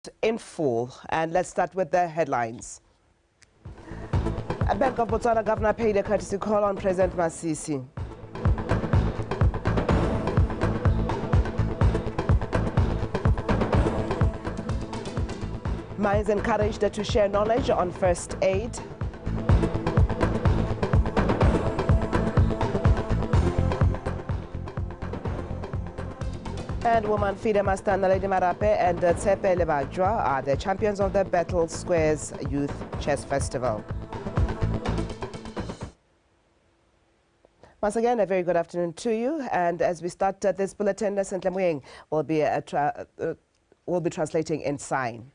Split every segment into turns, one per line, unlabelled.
announced in full. And let's start with the headlines. A Bank of Botswana governor paid a courtesy call on President Masisi. Mines encouraged to share knowledge on first aid. And woman FIDE master Naledi Marape and Tsepe Lebajwa are the champions of the Battle Squares Youth Chess Festival. Once again, a very good afternoon to you. And as we start this bulletin, Sentle Moeng will be translating in sign.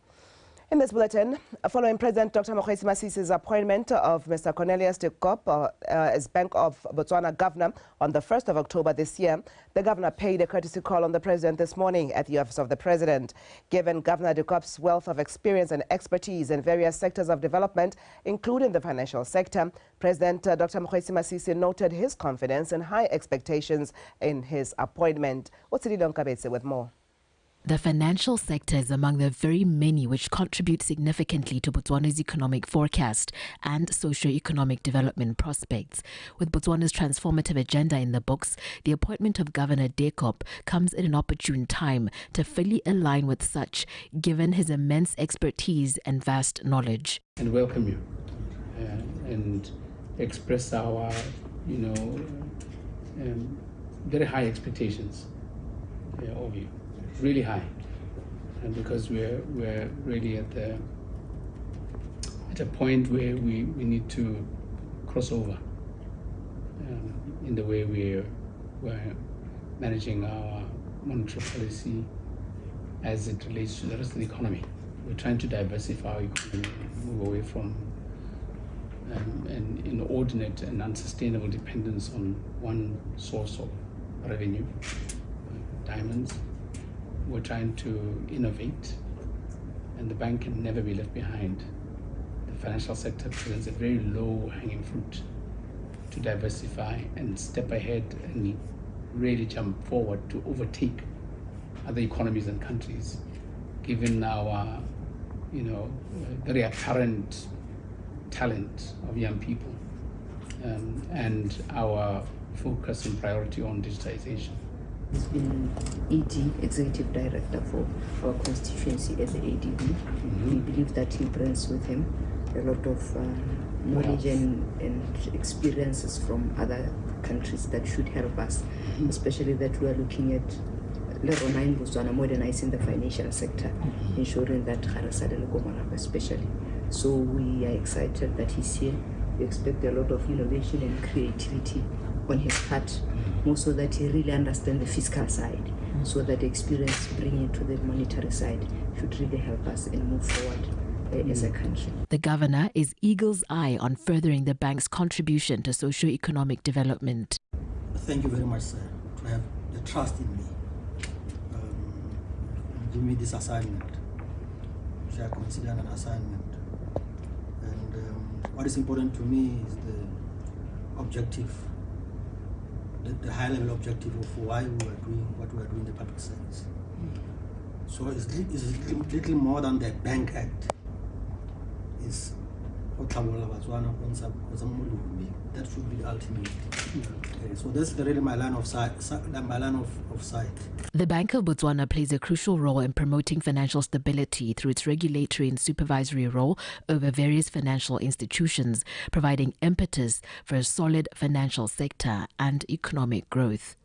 In this bulletin, following President Dr. Mokgweetsi Masisi's appointment of Mr. Cornelius de Koop as Bank of Botswana governor on the 1st of October this year, the governor paid a courtesy call on the president this morning at the office of the president. Given Governor de Koop's wealth of experience and expertise in various sectors of development, including the financial sector, President Dr. Mokgweetsi Masisi noted his confidence and high expectations in his appointment. Otsidi Nkabetse with more.
The financial sector is among the very many which contribute significantly to Botswana's economic forecast and socio-economic development prospects. With Botswana's transformative agenda in the books, the appointment of Governor de Koop comes at an opportune time to fully align with such, given his immense expertise and vast knowledge.
And welcome you and express our, very high expectations of you. Really high, and because we're really at a point where we need to cross over in the way we're managing our monetary policy as it relates to the rest of the economy. We're trying to diversify our economy, move away from an inordinate and unsustainable dependence on one source of revenue, diamonds. We're trying to innovate, and the bank can never be left behind. The financial sector presents a very low-hanging fruit to diversify and step ahead and really jump forward to overtake other economies and countries, given our, very apparent talent of young people and our focus and priority on digitization.
He's been ED, Executive Director for our constituency at the ADB. We believe that he brings with him a lot of knowledge and experiences from other countries that should help us, especially that we are looking at Lerona in Botswana modernizing the financial sector, ensuring that especially. So we are excited that he's here. We expect a lot of innovation and creativity on his part, more so that he really understands the fiscal side, so that the experience bringing to the monetary side should really help us and move forward as a country.
The governor is eagle's eye on furthering the bank's contribution to socio-economic development.
Thank you very much, sir, to have the trust in me. Give me this assignment, which I consider an assignment. And what is important to me is the objective, the high-level objective of why we are doing what we are doing in the public service. So it's little more than the Bank Act. It's that should be the ultimate. So that's really my line of sight.
The Bank of Botswana plays a crucial role in promoting financial stability through its regulatory and supervisory role over various financial institutions, providing impetus for a solid financial sector and economic growth.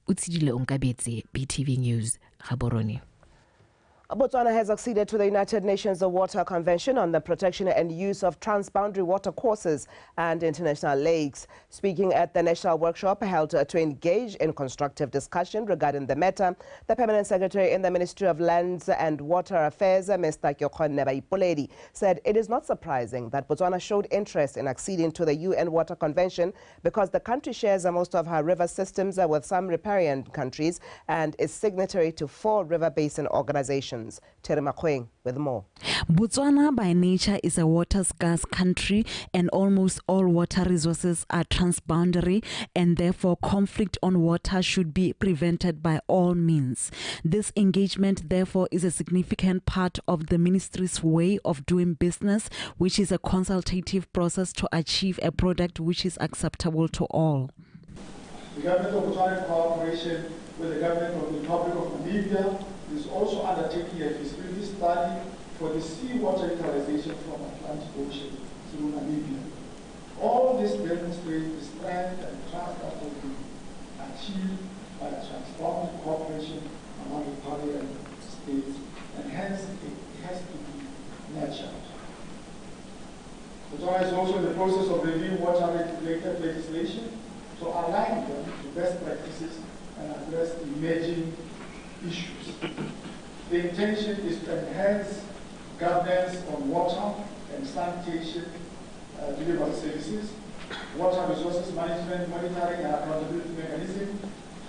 Utsidile Nkabetse, BTV News, Gaborone.
Botswana has acceded to the United Nations Water Convention on the protection and use of transboundary water courses and international lakes. Speaking at the national workshop held to engage in constructive discussion regarding the matter, the Permanent Secretary in the Ministry of Lands and Water Affairs, Mr. Kyokhonne Baipoledi, said it is not surprising that Botswana showed interest in acceding to the UN Water Convention because the country shares most of her river systems with some riparian countries and is signatory to 4 river basin organizations. emissions. Terry Makweng with more.
Botswana by nature is a water-scarce country, and almost all water resources are transboundary, and therefore conflict on water should be prevented by all means. This engagement therefore is a significant part of the ministry's way of doing business, which is a consultative process to achieve a product which is acceptable to all.
The government of Botswana, in cooperation with the government of the Republic of Namibia, is also undertaking a feasibility study for the seawater utilization from Atlantic Ocean through Namibia. All this demonstrates the strength and trust that will be achieved by a transformed cooperation among the party and states, and hence it has to be nurtured. Botswana is also in the process of reviewing water-related legislation to align them to best practices and address emerging issues. The intention is to enhance governance on water and sanitation delivery services, water resources management, monitoring and accountability mechanism,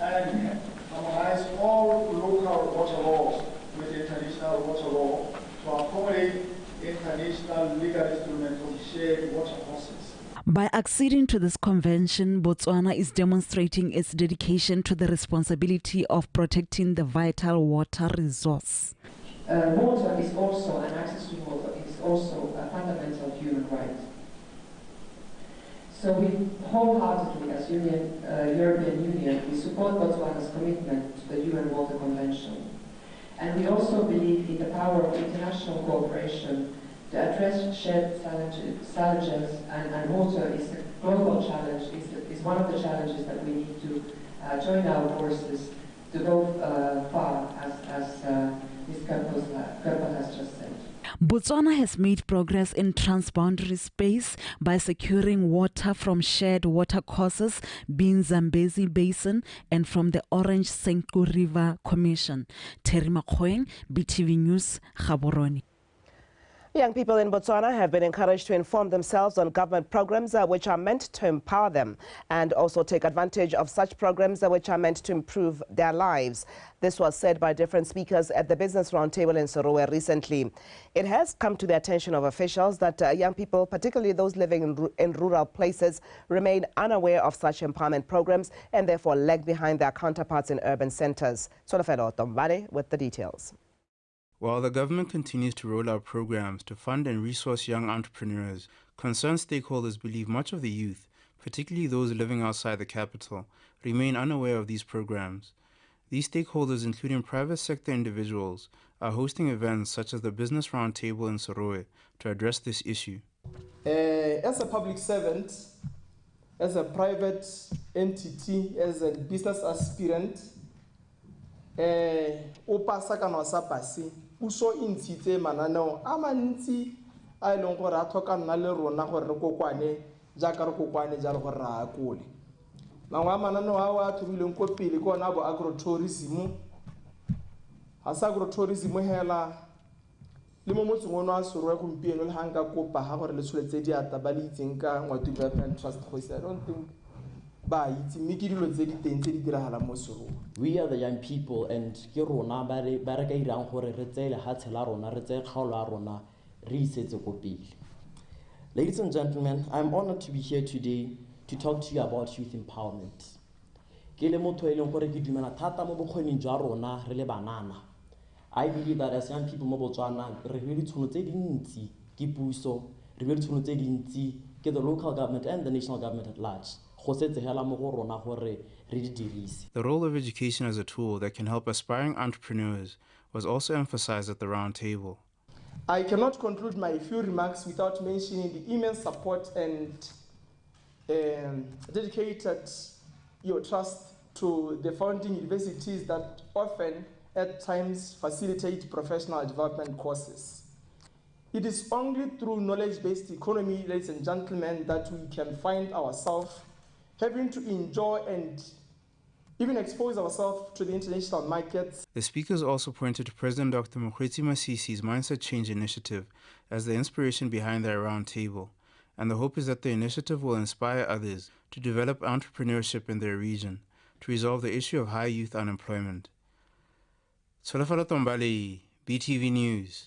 and harmonize all local water laws with international water law to accommodate international legal instruments on shared water process.
By acceding to this convention, Botswana is demonstrating its dedication to the responsibility of protecting the vital water resource.
Water is also, and access to water is also a fundamental human right. So we wholeheartedly, as European Union, we support Botswana's commitment to the UN Water Convention. And we also believe in the power of international cooperation to address shared challenges, and water is a global challenge, is one of the challenges that we need to join our forces to go far, as Ms. Kerper has just said.
Botswana has made progress in transboundary space by securing water from shared water courses, being Zambezi Basin, and from the Orange Senqu River Commission. Terry Makweng, BTV News, Gaborone.
Young people in Botswana have been encouraged to inform themselves on government programs which are meant to empower them, and also take advantage of such programs which are meant to improve their lives. This was said by different speakers at the Business Roundtable in Sorowe recently. It has come to the attention of officials that young people, particularly those living in rural places, remain unaware of such empowerment programs and therefore lag behind their counterparts in urban centers. Solofelo Tombale with the details.
While the government continues to roll out programs to fund and resource young entrepreneurs, concerned stakeholders believe much of the youth, particularly those living outside the capital, remain unaware of these programs. These stakeholders, including private sector individuals, are hosting events such as the Business Roundtable in Sorowe to address this issue.
As a public servant, as a private entity, as a business aspirant, upasa kana sa pasi puso intshitse mananeo a mantsi a ileng gore a tlhoka nna le rona gore re kokwane jaaka re kokwane jalo gore ra akole mangwe a mananeo a a thubileng ko pele ke ona bo agrotourism ha sa agrotourism hela le mo motseng ono a Sorowe gompieno le hanga kopa ha gore le tshweletse diata ba le itseng ka Ngwatu Development Trust go se I don't think
we are the young people, and ke rona ba re ka irang gore re tsele ha tshela rona re tse kgaolo a rona re isetse go pele. Ladies and gentlemen, I'm honored to be here today to talk to you about youth empowerment. Ke le motho e leng gore ke dumela thata mo bokgoning jwa rona re le banana. I believe that as young people mo Botswana re really tshwano tse dintsi ke puso, re really tshwano tse dintsi ke the local government and the national government at large.
The role of education as a tool that can help aspiring entrepreneurs was also emphasized at the round table.
I cannot conclude my few remarks without mentioning the immense support and dedicated trust to the founding universities that often at times facilitate professional development courses. It is only through knowledge-based economy, ladies and gentlemen, that we can find ourselves having to enjoy and even expose ourselves to the international markets.
The speakers also pointed to President Dr. Mokgweetsi Masisi's Mindset Change Initiative as the inspiration behind their round table, and the hope is that the initiative will inspire others to develop entrepreneurship in their region to resolve the issue of high youth unemployment. Solofelo Tombale, BTV News.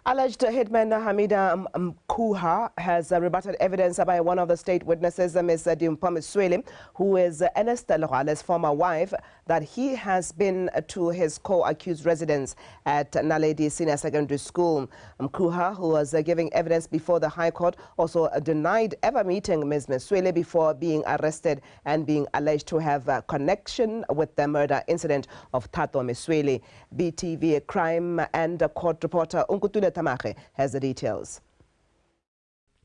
Alleged hitman Hamida Mkuha has rebutted evidence by one of the state witnesses, Ms. Dimpho Msweli, who is Ernest Legoale's former wife, that he has been to his co-accused residence at Naledi Senior Secondary School. Mkuha, who was giving evidence before the High Court, also denied ever meeting Ms. Msweli before being arrested and being alleged to have a connection with the murder incident of Thato Msweli. BTV crime and court reporter Unkutule Tamake has the details.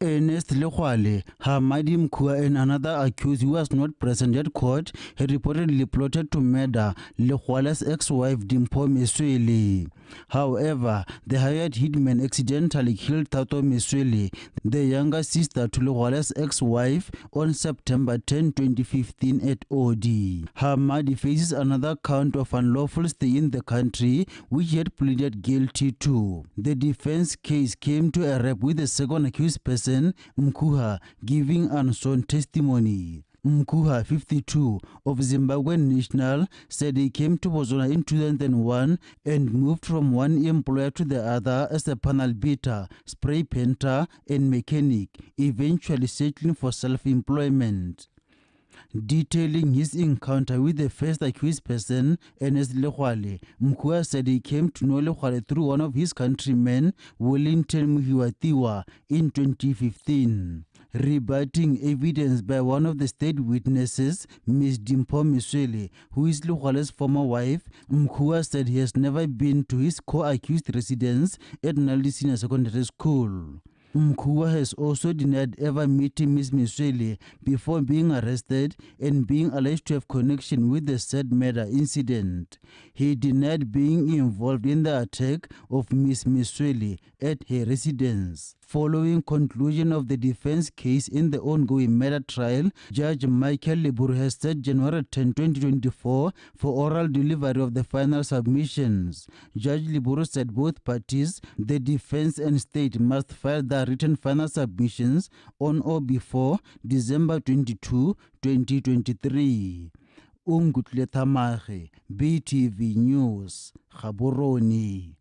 Ernest Legoale, Hamadi Mkuha and another accused who was not present at court had reportedly plotted to murder Legoale's ex-wife Dimpho Msweli. However, the hired hitman accidentally killed Thato Msweli, the younger sister to Legoale's ex-wife, on September 10, 2015 at OD. Hamadi faces another count of unlawful stay in the country, which he had pleaded guilty to. The defense case came to a wrap with the second accused person, Mkuha, giving unsworn testimony. Mkuha, 52, of Zimbabwean national, said he came to Botswana in 2001 and moved from one employer to the other as a panel beater, spray painter and mechanic, eventually settling for self-employment. Detailing his encounter with the first accused person, Ernest Legoale, Mkuha said he came to know Legoale through one of his countrymen, Wellington Muhiwatiwa, in 2015. Rebutting evidence by one of the state witnesses, Ms. Dimpho Msweli, who is Legoale's former wife, Mkuha said he has never been to his co-accused residence at Naledi Senior Secondary School. Mkuha has also denied ever meeting Ms. Msweli before being arrested and being alleged to have connection with the said murder incident. He denied being involved in the attack of Ms. Msweli at her residence. Following conclusion of the defense case in the ongoing murder trial, Judge Michael Liburu has set January 10, 2024 for oral delivery of the final submissions. Judge Liburu said both parties, the defense and state, must file their written final submissions on or before December 22, 2023. Ungutle Tamage, BTV News, Gaborone.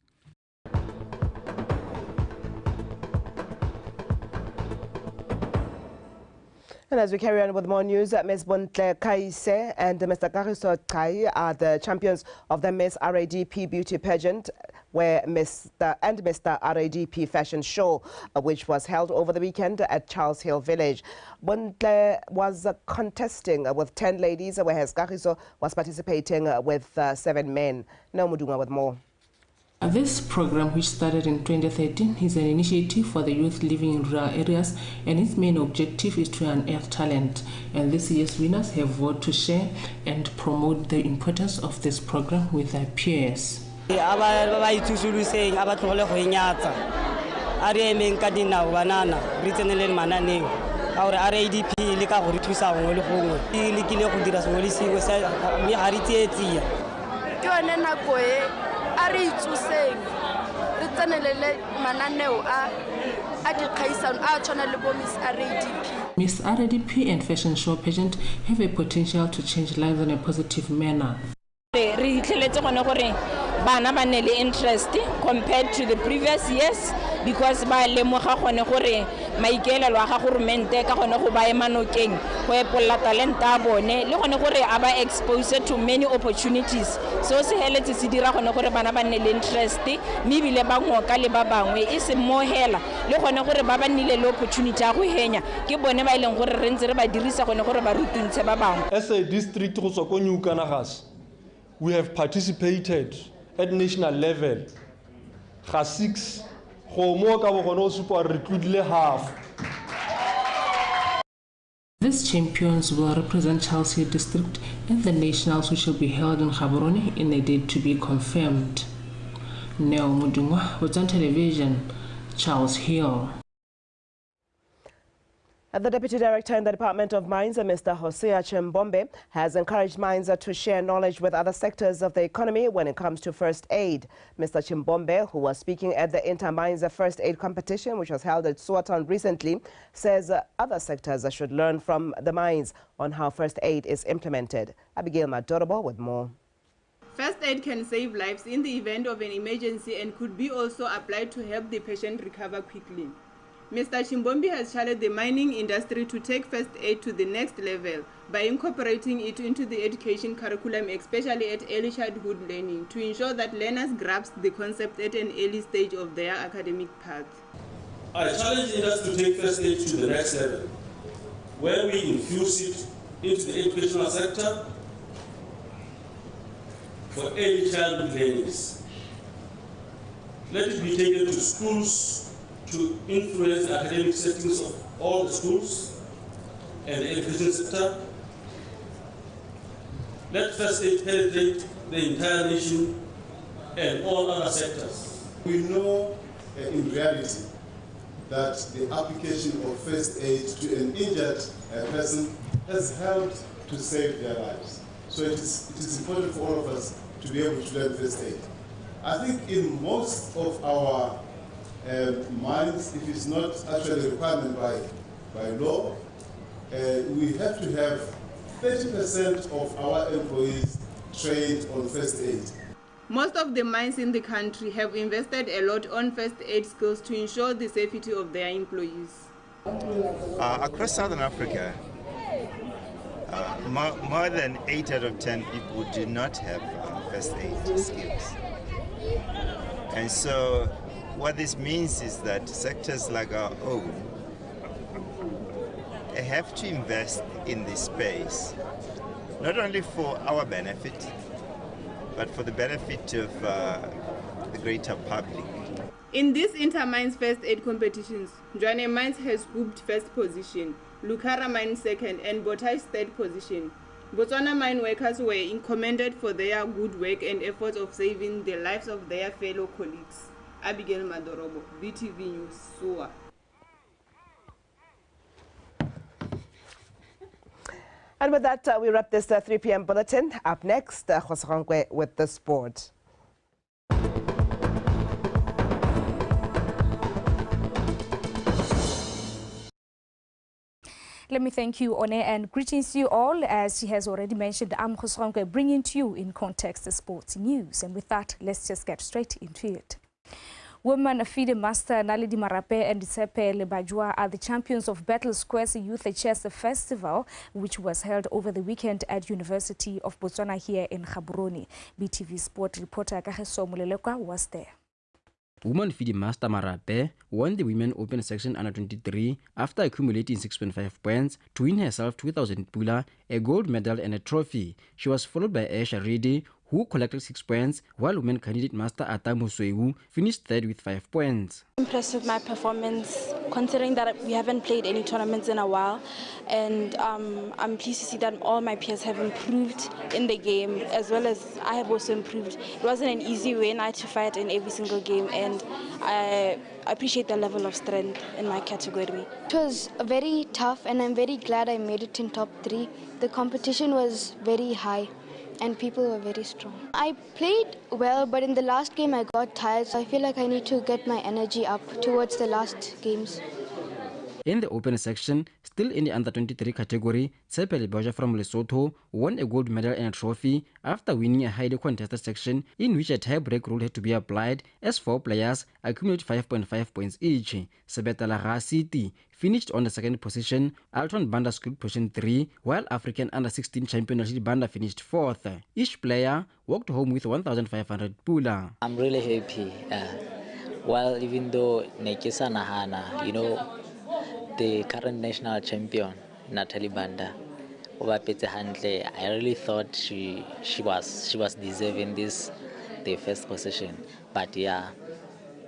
And as we carry on with more news, Ms. Bontle Kaise and Mr. Kagiso Kai are the champions of the Miss RADP Beauty Pageant, where Mr. RADP Fashion Show, which was held over the weekend at Charles Hill Village. Bontle was contesting with 10 ladies, whereas Kagiso was participating with 7 men. Now Mudunga with more.
This program, which started in 2013, is an initiative for the youth living in rural areas, and its main objective is to unearth talent. And this year's winners have vowed to share and promote the importance of this program with their peers. Miss RADP and Fashion Show Pageant have a potential to change lives in a positive manner.
Interest compared to the previous years, because by lemoga gone gore maikelelo a ga governmente ka gone go ba emanokeng go epolla talent a bone le gone gore a ba exposed to many opportunities. So se heletse se dira gone gore bana ba nne le interest mme bile ba ngoka le ba bangwe e se mohela le gone gore ba ba nnile le opportunity a go henya ke bone ba ileng gore re ntse re ba dirisa gone gore ba rutuntshe ba bangwe.
As a district go tswa ko New Kanagas, we have participated at national level. Ga 6 go mo ka bo gone super recruit half.
These champions will represent Chelsea district at the nationals, which will be held in Gaborone in a date to be confirmed. Neo Mudungwa was on television, Charles Hill.
The Deputy Director in the Department of Mines, Mr. Hosea Chimbombe, has encouraged mines to share knowledge with other sectors of the economy when it comes to first aid. Mr. Chimbombe, who was speaking at the Inter-Mines First Aid Competition, which was held at Suaton recently, says other sectors should learn from the mines on how first aid is implemented. Abigail Madorobo with more.
First aid can save lives in the event of an emergency and could be also applied to help the patient recover quickly. Mr. Chimbombi has challenged the mining industry to take first aid to the next level by incorporating it into the education curriculum, especially at early childhood learning, to ensure that learners grasp the concept at an early stage of their academic path.
I challenge us to take first aid to the next level, where we infuse it into the educational sector for early childhood learners. Let it be taken to schools to influence the academic settings of all the schools and the education sector. Let first aid penetrate the entire nation and all other sectors.
We know in reality that the application of first aid to an injured person has helped to save their lives. So it is important for all of us to be able to learn first aid. I think in most of our mines, if it's not actually a requirement by law, we have to have 30% of our employees trained on first aid.
Most of the mines in the country have invested a lot on first aid skills to ensure the safety of their employees.
Across Southern Africa, more than 8 out of 10 people do not have first aid skills. And so what this means is that sectors like our own have to invest in this space, not only for our benefit, but for the benefit of the greater public.
In these inter-mines first aid competitions, Jwane Mines has scooped first position, Lukara Mine second, and Botai third position. Botswana mine workers were commended for their good work and efforts of saving the lives of their fellow colleagues. Abigail Madorobo, BTV News, SUA.
And with that, we wrap this 3 p.m. bulletin. Up next, Khosrankwe with the sport.
Let me thank you, One, and greetings to you all. As she has already mentioned, I'm Khosrankwe, bringing to you in context the sports news. And with that, let's just get straight into it. Women FIDE Master Naledi Marape and Tsepe Lebajwa are the champions of Battle Squares Youth Chess Festival, which was held over the weekend at University of Botswana here in Gaborone. BTV Sport reporter Kageso Mulelekwa was there.
Women FIDE Master Marape won the Women Open Section Under 23 after accumulating 6.5 points to win herself 2,000 pula, a gold medal and a trophy. She was followed by Aisha Reddy, who collected 6 points, while women candidate Master Atamu Sweu finished third with 5 points.
Impressed with my performance, considering that we haven't played any tournaments in a while, and I'm pleased to see that all my peers have improved in the game, as well as I have also improved. It wasn't an easy win. I had to fight in every single game, and I appreciate the level of strength in my category.
It was very tough, and I'm very glad I made it in top 3. The competition was very high, and people were very strong. I played well, but in the last game I got tired, so I feel like I need to get my energy up towards the last games.
In the open section, still in the under-23 category, Tsepe Lebajwa from Lesotho won a gold medal and a trophy after winning a highly contested section in which a tie-break rule had to be applied as 4 players accumulated 5.5 points each. Sebetala City finished on the second position, Alton Banda scored position 3, while African under-16 champion Rashid Banda finished 4th. Each player walked home with 1,500 pula.
I'm really happy. Well, even though Nekesa Nahana, the current national champion, Natalie Banda, I really thought she was deserving the first position. But yeah,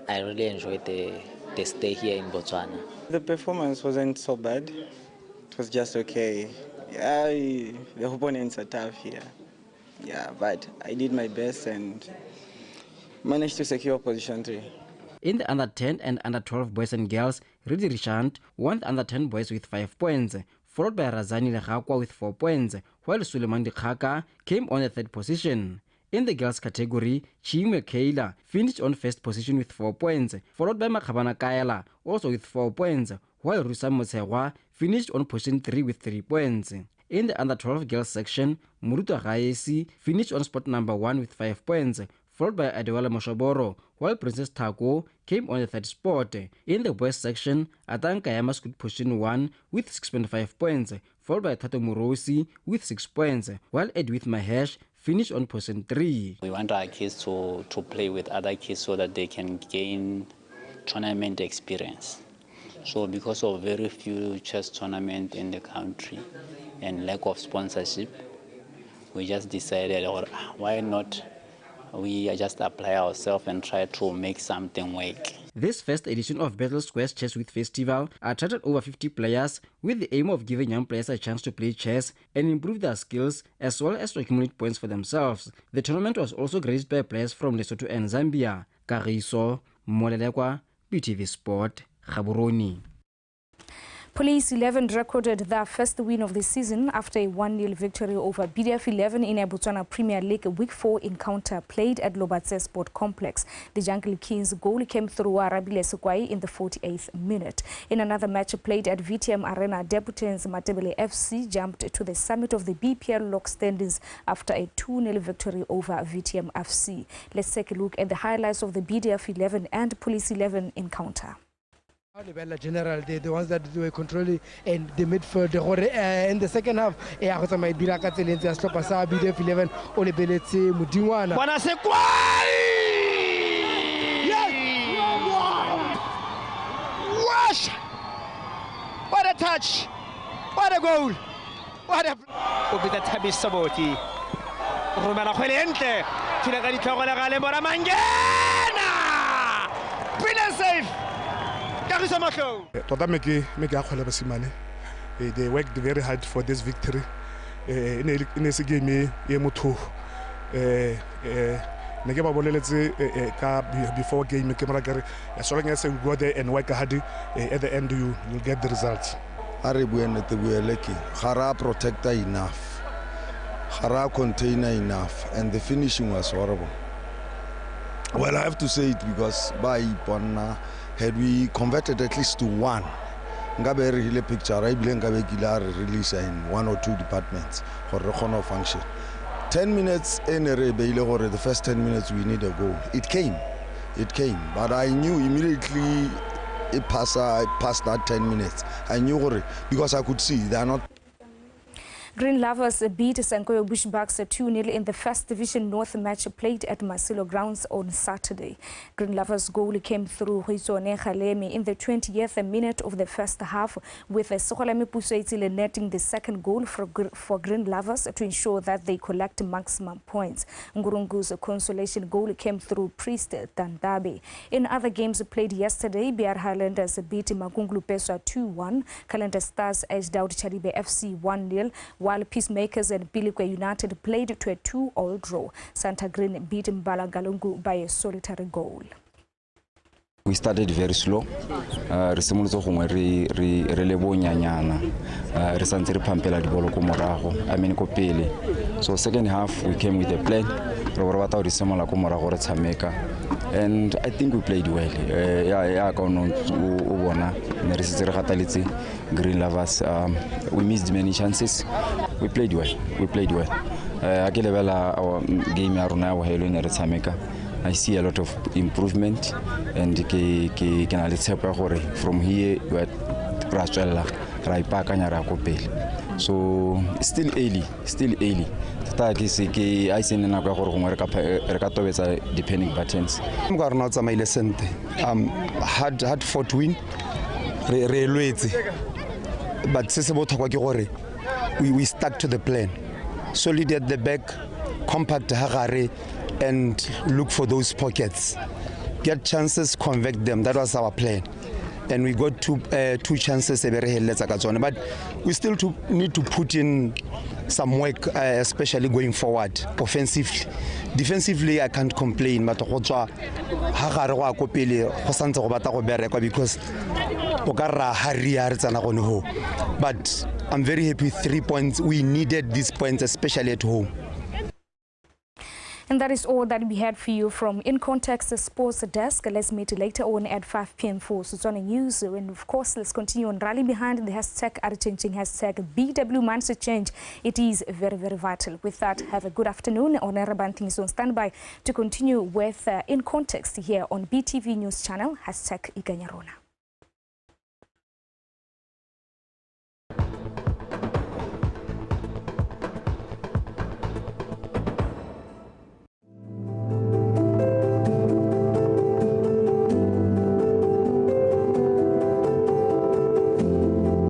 I really enjoyed the stay here in Botswana.
The performance wasn't so bad. It was just okay. The opponents are tough here. Yeah, but I did my best and managed to secure position 3.
In the under-10 and under-12 boys and girls, Ridi Rishant won the under-10 boys with 5 points, followed by Razani Legakwa with 4 points, while Suleiman Dikhaka came on the 3rd position. In the girls category, Chimwe Keila finished on 1st position with 4 points, followed by Makhabana Kaela also with 4 points, while Rusa Motsegwa finished on position 3 with 3 points. In the under-12 girls section, Muruta Gaesi finished on spot number 1 with 5 points, followed by Adewale Moshoboro, while Princess Tako came on the third spot. In the boys section, Atankayama scored position 1 with 6.5 points, followed by Tato Murosi with 6 points, while Edwith Mahesh finished on position 3.
We want our kids to play with other kids so that they can gain tournament experience. So because of very few chess tournaments in the country and lack of sponsorship, we just decided, why not we just apply ourselves and try to make something work.
This first edition of Battle Squares Chess with Festival attracted over 50 players with the aim of giving young players a chance to play chess and improve their skills as well as to accumulate points for themselves. The tournament was also graced by players from Lesotho and Zambia. Kariso Molelekwa, BTV Sport, Gaborone.
Police 11 recorded their first win of the season after a 1-0 victory over BDF 11 in a Botswana Premier League Week 4 encounter played at Lobatse Sport Complex. The Jungle Kings goal came through Arabile Sekwai in the 48th minute. In another match played at VTM Arena, Debutants Matebele FC jumped to the summit of the BPL log standings after a 2-0 victory over VTM FC. Let's take a look at the highlights of the BDF 11 and Police 11 encounter.
General, the ones that were controlling and the midfield, in the second half, BDF 11 Olebeletse Mudingwana.
Wash! What a touch! What a goal! What a Obita Tabi Saboti. Romana Huelente. Tunagani Togola Galembora Mangena! Brilliant save!
They worked very hard for this victory. In this game, before game, as long as you go there and work hard, at the end you get the results.
Hara protector enough, Hara container enough, and the finishing was horrible. Well, I have to say it because by Ponna, had we converted at least to one, Ngabe really picture, I believe Ngabe Gilar release in 1 or 2 departments for the corner function. 10 minutes in a rebellion, the first 10 minutes we need a goal. It came, but I knew immediately it passed that 10 minutes. I knew because I could see they are not.
Green Lovers beat Sankoyo Bushbucks 2-0 in the First Division North match played at Masilo Grounds on Saturday. Green Lovers' goal came through Huisone Khalemi in the 20th minute of the first half, with Sokolami Pusoitile netting the second goal for Green Lovers to ensure that they collect maximum points. Ngurungu's consolation goal came through Priest Dandabe. In other games played yesterday, BR Highlanders beat Magunglu Peswa 2-1, Calendar Stars edged out Charibe FC 1-0, while Peacemakers and Bilikwe United played to a 2-all draw. Santa Green beat Mbala Galungu by a solitary goal.
We started very slow. Resimulzo gongwe re lebo nyanyana. Re santse re pampela di bolo ko morago. I mean ko pele. So second half we came with a plan. Re bora batla re simola ko morago re tshameka. And I think we played well. Yeah, ka no o bona. Ne re se re gataletse Green Lovers. We missed many chances. We played well. A ke lebela our game ya rona wa helo ne re tshameka. I see a lot of improvement, and from here so still early. Depending buttons.
Hard fought win. But we stuck to the plan. Solid at the back, compact Harare, and look for those pockets. Get chances, convert them. That was our plan. And we got two chances, but we still need to put in some work, especially going forward, offensively. Defensively, I can't complain, but because but I'm very happy with 3 points. We needed these points, especially at home.
And that is all that we had for you from In Context, the sports desk. Let's meet later on at 5 p.m. for Setswana News. And of course, let's continue on rallying behind the hashtag #AreChanging, hashtag BW Minds to Change. It is very, very vital. With that, have a good afternoon. Onera Banting is on standby to continue with In Context here on BTV News channel, hashtag Iganyarona.